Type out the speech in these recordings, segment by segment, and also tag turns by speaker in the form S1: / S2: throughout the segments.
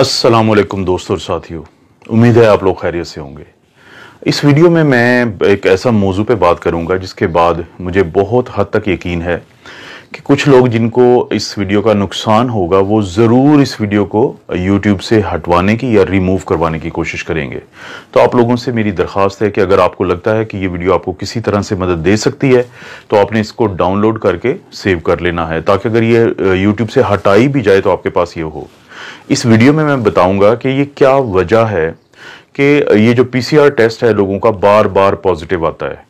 S1: अस्सलामुअलैकुम दोस्तों और साथियों, उम्मीद है आप लोग खैरियत से होंगे। इस वीडियो में मैं एक ऐसा मौजू पे बात करूंगा जिसके बाद मुझे बहुत हद तक यकीन है कि कुछ लोग जिनको इस वीडियो का नुकसान होगा वो ज़रूर इस वीडियो को यूट्यूब से हटवाने की या रिमूव करवाने की कोशिश करेंगे। तो आप लोगों से मेरी दरख्वास्त है कि अगर आपको लगता है कि ये वीडियो आपको किसी तरह से मदद दे सकती है तो आपने इसको डाउनलोड करके सेव कर लेना है, ताकि अगर ये यूट्यूब से हटाई भी जाए तो आपके पास ये हो। इस वीडियो में मैं बताऊंगा कि ये क्या वजह है कि ये जो पीसीआर टेस्ट है लोगों का बार बार पॉजिटिव आता है,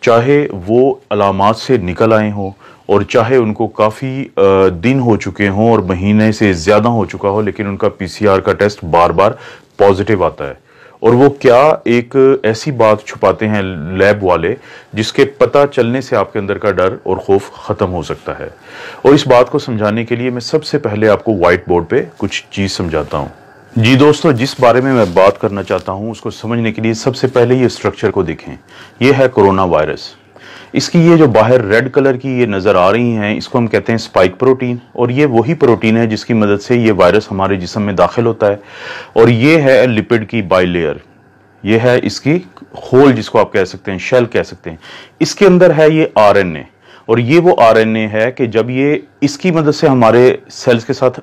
S1: चाहे वो अलामात से निकल आए हों और चाहे उनको काफ़ी दिन हो चुके हों और महीने से ज़्यादा हो चुका हो, लेकिन उनका पीसीआर का टेस्ट बार बार पॉजिटिव आता है। और वो क्या एक ऐसी बात छुपाते हैं लैब वाले जिसके पता चलने से आपके अंदर का डर और खौफ ख़त्म हो सकता है। और इस बात को समझाने के लिए मैं सबसे पहले आपको व्हाइट बोर्ड पे कुछ चीज़ समझाता हूँ। जी दोस्तों, जिस बारे में मैं बात करना चाहता हूँ उसको समझने के लिए सबसे पहले ये स्ट्रक्चर को देखें। ये है कोरोना वायरस। इसकी ये जो बाहर रेड कलर की ये नज़र आ रही हैं, इसको हम कहते हैं स्पाइक प्रोटीन। और ये वही प्रोटीन है जिसकी मदद से ये वायरस हमारे जिस्म में दाखिल होता है। और ये है लिपिड की बाइलेयर, ये है इसकी होल जिसको आप कह सकते हैं, शेल कह सकते हैं। इसके अंदर है ये आरएनए, और ये वो आरएनए है कि जब ये इसकी मदद से हमारे सेल्स के साथ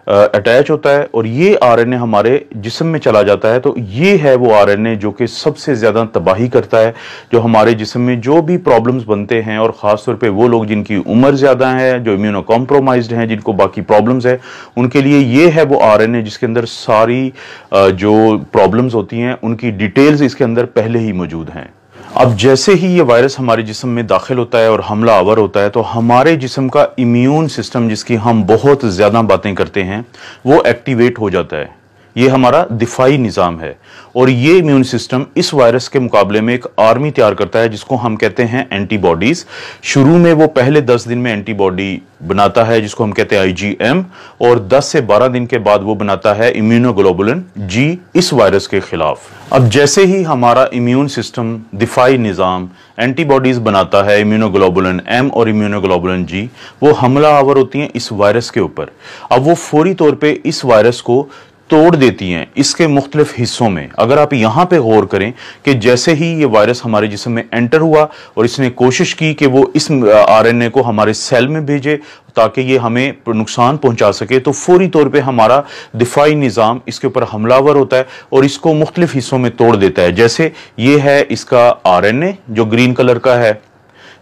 S1: अटैच होता है और ये आरएनए हमारे जिस्म में चला जाता है, तो ये है वो आरएनए जो कि सबसे ज़्यादा तबाही करता है, जो हमारे जिस्म में जो भी प्रॉब्लम्स बनते हैं, और ख़ास तौर पे वो लोग जिनकी उम्र ज़्यादा है, जो इम्यूनो कॉम्प्रोमाइज्ड हैं, जिनको बाकी प्रॉब्लम्स है, उनके लिए ये है वो आरएनए जिसके अंदर सारी जो प्रॉब्लम्स होती हैं उनकी डिटेल्स इसके अंदर पहले ही मौजूद हैं। अब जैसे ही ये वायरस हमारे जिस्म में दाखिल होता है और हमला आवर होता है, तो हमारे जिस्म का इम्यून सिस्टम, जिसकी हम बहुत ज़्यादा बातें करते हैं, वो एक्टिवेट हो जाता है। ये हमारा दिफाई निज़ाम है, और ये इम्यून सिस्टम इस वायरस के मुकाबले में एक आर्मी तैयार करता है जिसको हम कहते हैं एंटीबॉडीज़। शुरू में वो पहले 10 दिन में एंटीबॉडी बनाता है जिसको हम कहते हैं आईजीएम, और 10 से 12 दिन के बाद वो बनाता है इम्यूनोग्लोबुलिन जी इस वायरस के खिलाफ। अब जैसे ही हमारा इम्यून सिस्टम, दिफाई निज़ाम एंटीबॉडीज़ बनाता है, इम्यूनोग्लोबुलिन एम और इम्यूनोग्लोबुलिन जी, वो हमला आवर होती हैं इस वायरस के ऊपर। अब वो फौरी तौर पर इस वायरस को तोड़ देती हैं इसके मुख्तलिफ हिस्सों में। अगर आप यहाँ पे गौर करें कि जैसे ही ये वायरस हमारे जिस्म में एंटर हुआ और इसने कोशिश की कि वो इस आरएनए को हमारे सेल में भेजे ताकि ये हमें नुकसान पहुंचा सके, तो फौरी तौर पे हमारा दिफाई निज़ाम इसके ऊपर हमलावर होता है और इसको मुख्तलिफ हिस्सों में तोड़ देता है। जैसे ये है इसका आरएनए जो ग्रीन कलर का है,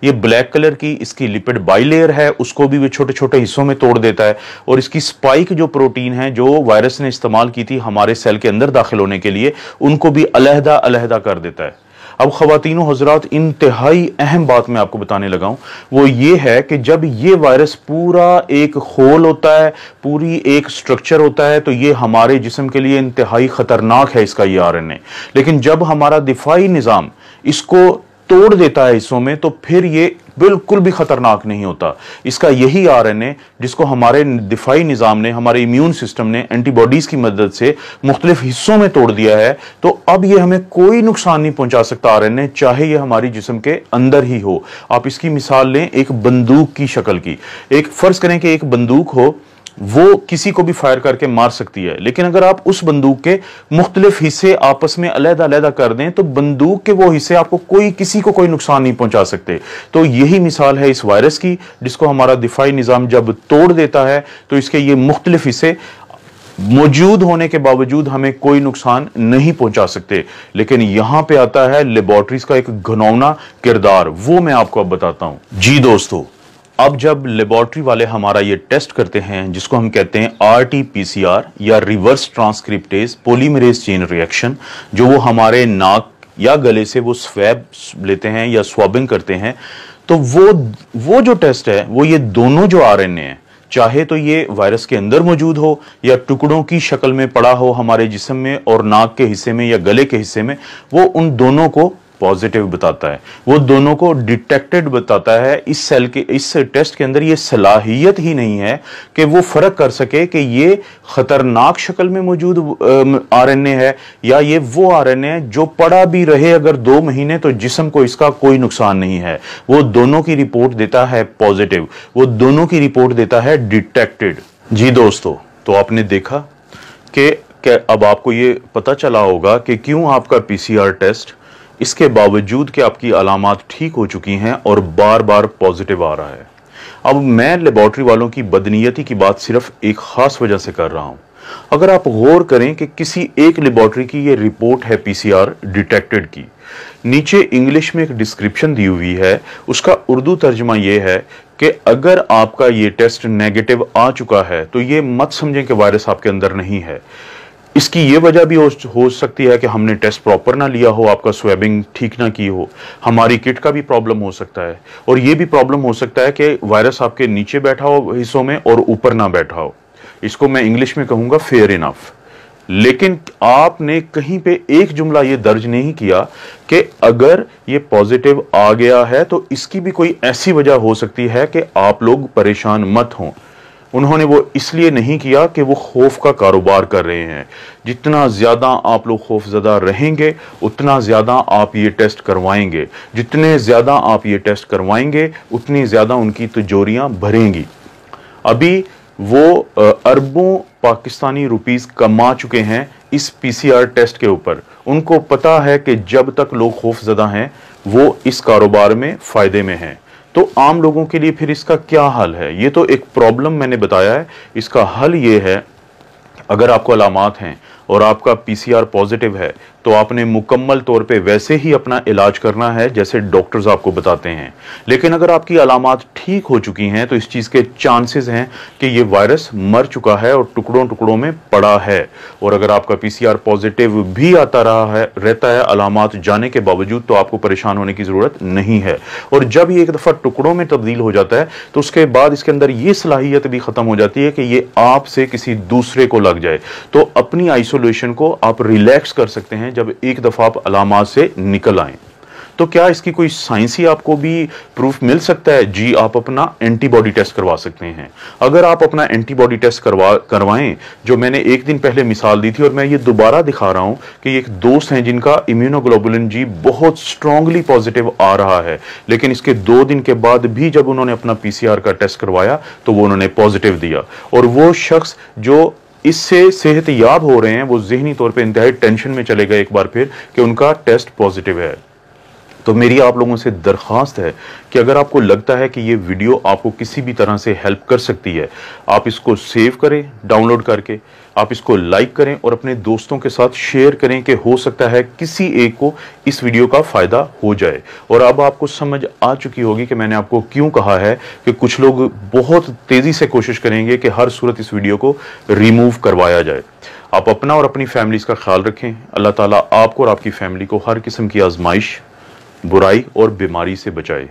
S1: ये ब्लैक कलर की इसकी लिपिड बाइलेयर है, उसको भी वो छोटे छोटे हिस्सों में तोड़ देता है। और इसकी स्पाइक जो प्रोटीन है जो वायरस ने इस्तेमाल की थी हमारे सेल के अंदर दाखिल होने के लिए, उनको भी अलहदा अलहदा कर देता है। अब ख़वातीनो हज़रात, इंतहाई अहम बात मैं आपको बताने लगा हूं, वो ये है कि जब ये वायरस पूरा एक होल होता है, पूरी एक स्ट्रक्चर होता है, तो ये हमारे जिस्म के लिए इंतहाई ख़तरनाक है इसका ये आरएनए। लेकिन जब हमारा दिफाई निज़ाम इसको तोड़ देता है हिस्सों में, तो फिर ये बिल्कुल भी खतरनाक नहीं होता। इसका यही आरएनए जिसको हमारे दिफाई निज़ाम ने, हमारे इम्यून सिस्टम ने एंटीबॉडीज की मदद से मुख्तलिफ हिस्सों में तोड़ दिया है, तो अब ये हमें कोई नुकसान नहीं पहुंचा सकता आरएनए, चाहे ये हमारी जिस्म के अंदर ही हो। आप इसकी मिसाल लें एक बंदूक की शक्ल की। एक फर्ज करें कि एक बंदूक हो, वो किसी को भी फायर करके मार सकती है, लेकिन अगर आप उस बंदूक के मुख्तलिफ हिस्से आपस में अलहदा अलहदा कर दें तो बंदूक के वो हिस्से आपको किसी को कोई नुकसान नहीं पहुंचा सकते। तो यही मिसाल है इस वायरस की, जिसको हमारा दिफाई निज़ाम जब तोड़ देता है तो इसके ये मुख्तलिफ हिस्से मौजूद होने के बावजूद हमें कोई नुकसान नहीं पहुंचा सकते। लेकिन यहां पे आता है लेबोरेटरीज का एक घिनौना किरदार, वो मैं आपको अब बताता हूं। जी दोस्तों, अब जब लेबोरेटरी वाले हमारा ये टेस्ट करते हैं जिसको हम कहते हैं आरटी-पीसीआर या reverse transcriptase polymerase chain reaction, जो वो हमारे नाक या गले से वो स्वैब लेते हैं या स्वाबिंग करते हैं, तो वो जो टेस्ट है वो ये दोनों जो आरएनए हैं, चाहे तो ये वायरस के अंदर मौजूद हो या टुकड़ों की शक्ल में पड़ा हो हमारे जिस्म में और नाक के हिस्से में या गले के हिस्से में, वो उन दोनों को पॉजिटिव बताता है, वो दोनों को डिटेक्टेड बताता है। इस सेल के इस टेस्ट के अंदर ये सलाहियत ही नहीं है कि वो फर्क कर सके कि ये खतरनाक शक्ल में मौजूद आरएनए है या ये वो आरएनए है जो पड़ा भी रहे अगर 2 महीने तो जिस्म को इसका कोई नुकसान नहीं है। वो दोनों की रिपोर्ट देता है पॉजिटिव, वो दोनों की रिपोर्ट देता है डिटेक्टेड। जी दोस्तों, तो आपने देखा कि अब आपको ये पता चला होगा कि क्यों आपका पीसीआर टेस्ट इसके बावजूद कि आपकी अलामात ठीक हो चुकी हैं और बार बार पॉजिटिव आ रहा है। अब मैं लेबॉर्ट्री वालों की बदनीयती की बात सिर्फ एक खास वजह से कर रहा हूं। अगर आप गौर करें कि किसी एक लेबॉर्ट्री की ये रिपोर्ट है पीसीआर डिटेक्टेड की, नीचे इंग्लिश में एक डिस्क्रिप्शन दी हुई है, उसका उर्दू तर्जमा ये है कि अगर आपका ये टेस्ट नेगेटिव आ चुका है तो ये मत समझें कि वायरस आपके अंदर नहीं है। इसकी ये वजह भी हो सकती है कि हमने टेस्ट प्रॉपर ना लिया हो, आपका स्वेबिंग ठीक ना की हो, हमारी किट का भी प्रॉब्लम हो सकता है, और ये भी प्रॉब्लम हो सकता है कि वायरस आपके नीचे बैठा हो हिस्सों में और ऊपर ना बैठा हो। इसको मैं इंग्लिश में कहूंगा फेयर इनफ। लेकिन आपने कहीं पे एक जुमला ये दर्ज नहीं किया कि अगर ये पॉजिटिव आ गया है तो इसकी भी कोई ऐसी वजह हो सकती है कि आप लोग परेशान मत हों। उन्होंने वो इसलिए नहीं किया कि वो खौफ का कारोबार कर रहे हैं। जितना ज्यादा आप लोग खौफजदा रहेंगे उतना ज्यादा आप ये टेस्ट करवाएंगे, जितने ज्यादा आप ये टेस्ट करवाएंगे उतनी ज्यादा उनकी तिजोरियां भरेंगी। अभी वो अरबों पाकिस्तानी रुपीस कमा चुके हैं इस पीसीआर टेस्ट के ऊपर। उनको पता है कि जब तक लोग खौफजदा हैं वो इस कारोबार में फायदे में हैं। तो आम लोगों के लिए फिर इसका क्या हल है? ये तो एक प्रॉब्लम मैंने बताया है, इसका हल ये है, अगर आपको अलामात हैं और आपका पीसीआर पॉजिटिव है तो आपने मुकम्मल तौर पे वैसे ही अपना इलाज करना है जैसे डॉक्टर्स आपको बताते हैं। लेकिन अगर आपकी अलामात ठीक हो चुकी हैं तो इस चीज़ के चांसेस हैं कि ये वायरस मर चुका है और टुकड़ों टुकड़ों में पड़ा है। और अगर आपका पीसीआर पॉजिटिव भी आता रहता है अलामात जाने के बावजूद, तो आपको परेशान होने की ज़रूरत नहीं है। और जब ये एक दफ़ा टुकड़ों में तब्दील हो जाता है तो उसके बाद इसके अंदर ये सलाहियत भी ख़त्म हो जाती है कि ये आपसे किसी दूसरे को लग जाए। तो अपनी आइसोलेशन को आप रिलैक्स कर सकते हैं जब एक दफा आप अलामात से निकल आए। तो क्या इसकी कोई साइंसी आपको भी प्रूफ मिल सकता है? जी, आप अपना एंटीबॉडी टेस्ट करवा सकते हैं। अगर आप अपना एंटीबॉडी टेस्ट करवाएं, जो मैंने एक दिन पहले मिसाल दी थी और मैं ये दोबारा दिखा रहा हूं कि एक दोस्त हैं जिनका इम्यूनोग्लोबुलिन जी बहुत स्ट्रांगली पॉजिटिव आ रहा है, लेकिन इसके 2 दिन के बाद भी जब उन्होंने अपना पीसीआर का टेस्ट करवाया तो वो उन्होंने पॉजिटिव दिया। और वो शख्स जो इससे सेहतयाब हो रहे हैं वो ज़हनी तौर पे इंतहाई टेंशन में चले गए एक बार फिर कि उनका टेस्ट पॉजिटिव है। तो मेरी आप लोगों से दरख्वास्त है कि अगर आपको लगता है कि ये वीडियो आपको किसी भी तरह से हेल्प कर सकती है, आप इसको सेव करें डाउनलोड करके, आप इसको लाइक करें और अपने दोस्तों के साथ शेयर करें कि हो सकता है किसी एक को इस वीडियो का फ़ायदा हो जाए। और अब आपको समझ आ चुकी होगी कि मैंने आपको क्यों कहा है कि कुछ लोग बहुत तेज़ी से कोशिश करेंगे कि हर सूरत इस वीडियो को रिमूव करवाया जाए। आप अपना और अपनी फैमिलीज़ का ख्याल रखें। अल्लाह ताला आपको और आपकी फैमिली को हर किस्म की आजमाइश, बुराई और बीमारी से बचाए।